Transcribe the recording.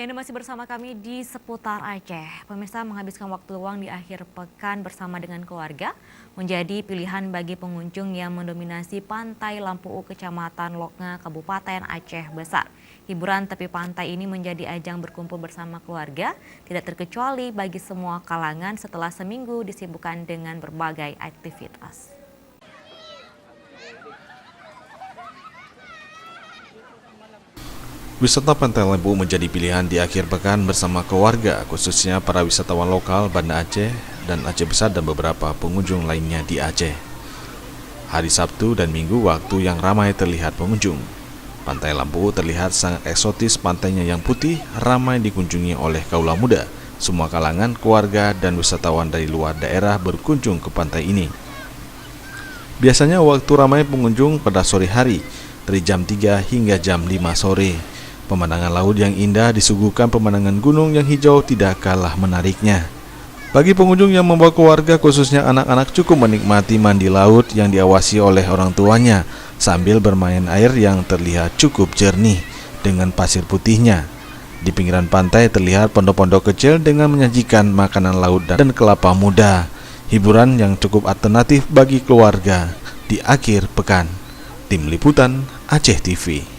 Ya, Anda masih bersama kami di seputar Aceh. Pemirsa, menghabiskan waktu luang di akhir pekan bersama dengan keluarga menjadi pilihan bagi pengunjung yang mendominasi Pantai Lampu U, Kecamatan Loknga, Kabupaten Aceh Besar. Hiburan tepi pantai ini menjadi ajang berkumpul bersama keluarga, tidak terkecuali bagi semua kalangan setelah seminggu disibukkan dengan berbagai aktivitas. Wisata Pantai Lampu menjadi pilihan di akhir pekan bersama keluarga, khususnya para wisatawan lokal Banda Aceh dan Aceh Besar dan beberapa pengunjung lainnya di Aceh. Hari Sabtu dan Minggu waktu yang ramai terlihat pengunjung. Pantai Lampu terlihat sangat eksotis, pantainya yang putih ramai dikunjungi oleh kaula muda. Semua kalangan, keluarga dan wisatawan dari luar daerah berkunjung ke pantai ini. Biasanya waktu ramai pengunjung pada sore hari, dari jam 3 hingga jam 5 sore. Pemandangan laut yang indah disuguhkan pemandangan gunung yang hijau tidak kalah menariknya. Bagi pengunjung yang membawa keluarga, khususnya anak-anak, cukup menikmati mandi laut yang diawasi oleh orang tuanya sambil bermain air yang terlihat cukup jernih dengan pasir putihnya. Di pinggiran pantai terlihat pondok-pondok kecil dengan menyajikan makanan laut dan kelapa muda. Hiburan yang cukup alternatif bagi keluarga di akhir pekan. Tim Liputan Aceh TV.